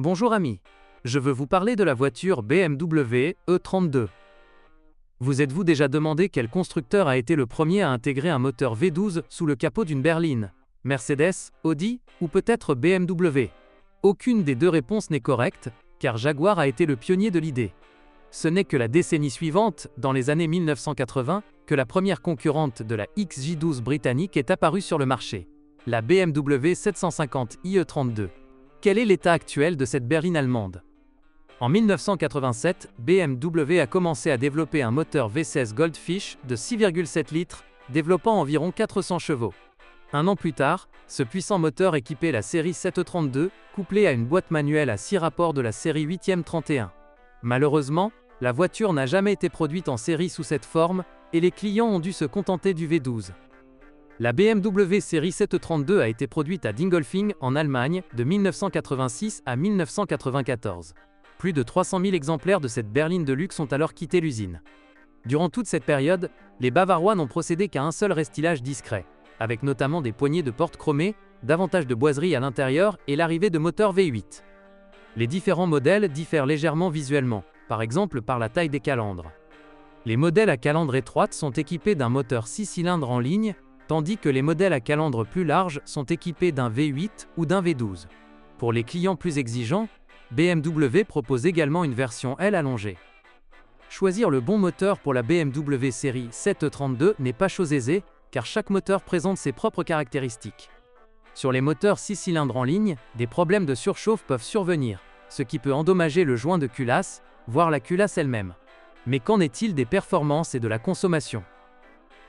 Bonjour amis, je veux vous parler de la voiture BMW E32. Vous êtes-vous déjà demandé quel constructeur a été le premier à intégrer un moteur V12 sous le capot d'une berline? Mercedes, Audi ou peut-être BMW? Aucune des deux réponses n'est correcte, car Jaguar a été le pionnier de l'idée. Ce n'est que la décennie suivante, dans les années 1980, que la première concurrente de la XJ12 britannique est apparue sur le marché, la BMW 750 iE32. Quel est l'état actuel de cette berline allemande? En 1987, BMW a commencé à développer un moteur V16 Goldfish de 6,7 litres, développant environ 400 chevaux. Un an plus tard, ce puissant moteur équipait la série 732, couplée à une boîte manuelle à 6 rapports de la série 8e 31. Malheureusement, la voiture n'a jamais été produite en série sous cette forme, et les clients ont dû se contenter du V12. La BMW série 732 a été produite à Dingolfing, en Allemagne, de 1986 à 1994. Plus de 300 000 exemplaires de cette berline de luxe ont alors quitté l'usine. Durant toute cette période, les Bavarois n'ont procédé qu'à un seul restylage discret, avec notamment des poignées de porte chromées, davantage de boiserie à l'intérieur et l'arrivée de moteurs V8. Les différents modèles diffèrent légèrement visuellement, par exemple par la taille des calandres. Les modèles à calandre étroite sont équipés d'un moteur 6 cylindres en ligne, tandis que les modèles à calandre plus large sont équipés d'un V8 ou d'un V12. Pour les clients plus exigeants, BMW propose également une version L allongée. Choisir le bon moteur pour la BMW série 732 n'est pas chose aisée, car chaque moteur présente ses propres caractéristiques. Sur les moteurs 6 cylindres en ligne, des problèmes de surchauffe peuvent survenir, ce qui peut endommager le joint de culasse, voire la culasse elle-même. Mais qu'en est-il des performances et de la consommation?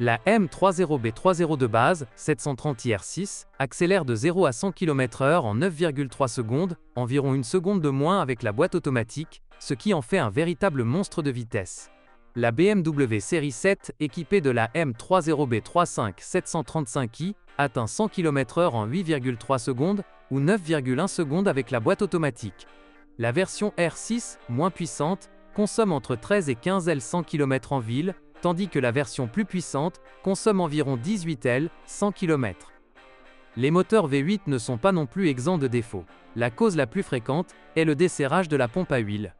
La M30B30 de base, 730 IR6, accélère de 0 à 100 km/h en 9,3 secondes, environ une seconde de moins avec la boîte automatique, ce qui en fait un véritable monstre de vitesse. La BMW série 7, équipée de la M30B35 735i, atteint 100 km/h en 8,3 secondes, ou 9,1 secondes avec la boîte automatique. La version R6, moins puissante, consomme entre 13 et 15 L 100 km en ville, tandis que la version plus puissante consomme environ 18 L, 100 km. Les moteurs V8 ne sont pas non plus exempts de défauts. La cause la plus fréquente est le desserrage de la pompe à huile.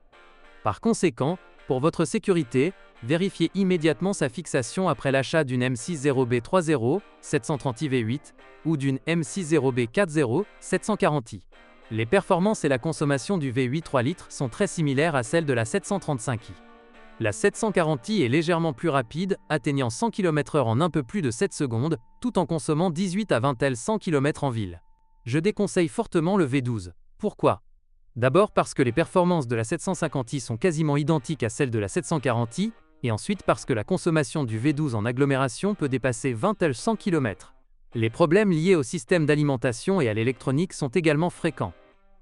Par conséquent, pour votre sécurité, vérifiez immédiatement sa fixation après l'achat d'une M60B30 730i V8 ou d'une M60B40 740i. Les performances et la consommation du V8 3 litres sont très similaires à celles de la 735i. La 740i est légèrement plus rapide, atteignant 100 km/h en un peu plus de 7 secondes, tout en consommant 18 à 20 L 100 km en ville. Je déconseille fortement le V12. Pourquoi? D'abord parce que les performances de la 750i sont quasiment identiques à celles de la 740i, et ensuite parce que la consommation du V12 en agglomération peut dépasser 20 L 100 km. Les problèmes liés au système d'alimentation et à l'électronique sont également fréquents.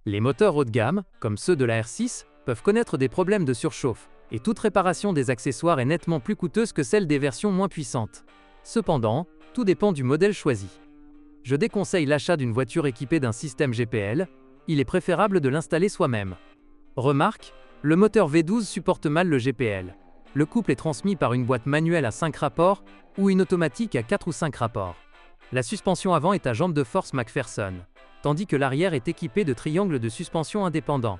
Les moteurs haut de gamme, comme ceux de la R6, peuvent connaître des problèmes de surchauffe, et toute réparation des accessoires est nettement plus coûteuse que celle des versions moins puissantes. Cependant, tout dépend du modèle choisi. Je déconseille l'achat d'une voiture équipée d'un système GPL, il est préférable de l'installer soi-même. Remarque, le moteur V12 supporte mal le GPL. Le couple est transmis par une boîte manuelle à 5 rapports ou une automatique à 4 ou 5 rapports. La suspension avant est à jambe de force McPherson, tandis que l'arrière est équipé de triangles de suspension indépendants.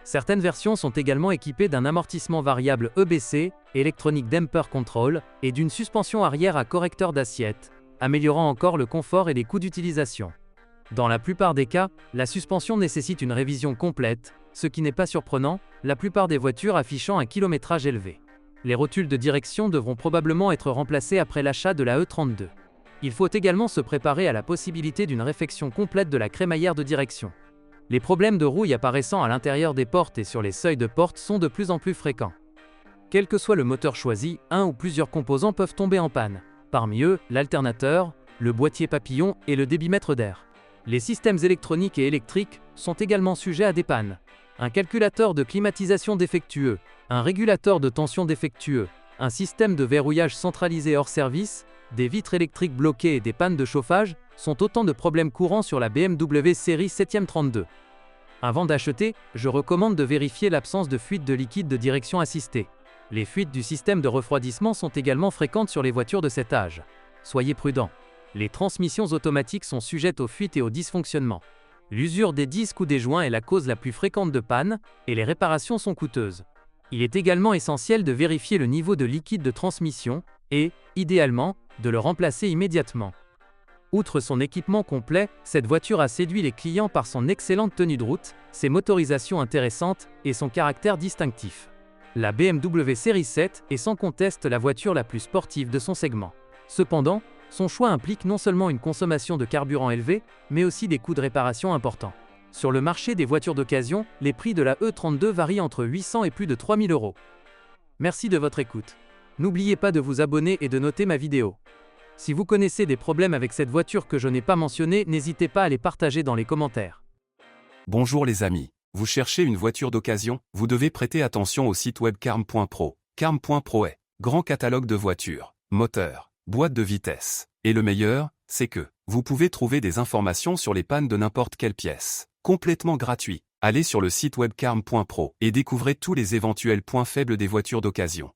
Certaines versions sont également équipées d'un amortissement variable EBC, Electronic Damper Control, et d'une suspension arrière à correcteur d'assiette, améliorant encore le confort et les coûts d'utilisation. Dans la plupart des cas, la suspension nécessite une révision complète, ce qui n'est pas surprenant, la plupart des voitures affichant un kilométrage élevé. Les rotules de direction devront probablement être remplacés après l'achat de la E32. Il faut également se préparer à la possibilité d'une réfection complète de la crémaillère de direction. Les problèmes de rouille apparaissant à l'intérieur des portes et sur les seuils de porte sont de plus en plus fréquents. Quel que soit le moteur choisi, un ou plusieurs composants peuvent tomber en panne. Parmi eux, l'alternateur, le boîtier papillon et le débitmètre d'air. Les systèmes électroniques et électriques sont également sujets à des pannes. Un calculateur de climatisation défectueux, un régulateur de tension défectueux, un système de verrouillage centralisé hors service, des vitres électriques bloquées et des pannes de chauffage sont autant de problèmes courants sur la BMW série 732. Avant d'acheter, je recommande de vérifier l'absence de fuite de liquide de direction assistée. Les fuites du système de refroidissement sont également fréquentes sur les voitures de cet âge. Soyez prudents. Les transmissions automatiques sont sujettes aux fuites et aux dysfonctionnements. L'usure des disques ou des joints est la cause la plus fréquente de panne, et les réparations sont coûteuses. Il est également essentiel de vérifier le niveau de liquide de transmission et, idéalement, de le remplacer immédiatement. Outre son équipement complet, cette voiture a séduit les clients par son excellente tenue de route, ses motorisations intéressantes et son caractère distinctif. La BMW Série 7 est sans conteste la voiture la plus sportive de son segment. Cependant, son choix implique non seulement une consommation de carburant élevée, mais aussi des coûts de réparation importants. Sur le marché des voitures d'occasion, les prix de la E32 varient entre 800 et plus de 3000 €. Merci de votre écoute. N'oubliez pas de vous abonner et de noter ma vidéo. Si vous connaissez des problèmes avec cette voiture que je n'ai pas mentionné, n'hésitez pas à les partager dans les commentaires. Bonjour les amis. Vous cherchez une voiture d'occasion? Vous devez prêter attention au site web carm.pro. Carm.pro est grand catalogue de voitures, moteurs, boîtes de vitesse. Et le meilleur, c'est que vous pouvez trouver des informations sur les pannes de n'importe quelle pièce. Complètement gratuit. Allez sur le site web carm.pro et découvrez tous les éventuels points faibles des voitures d'occasion.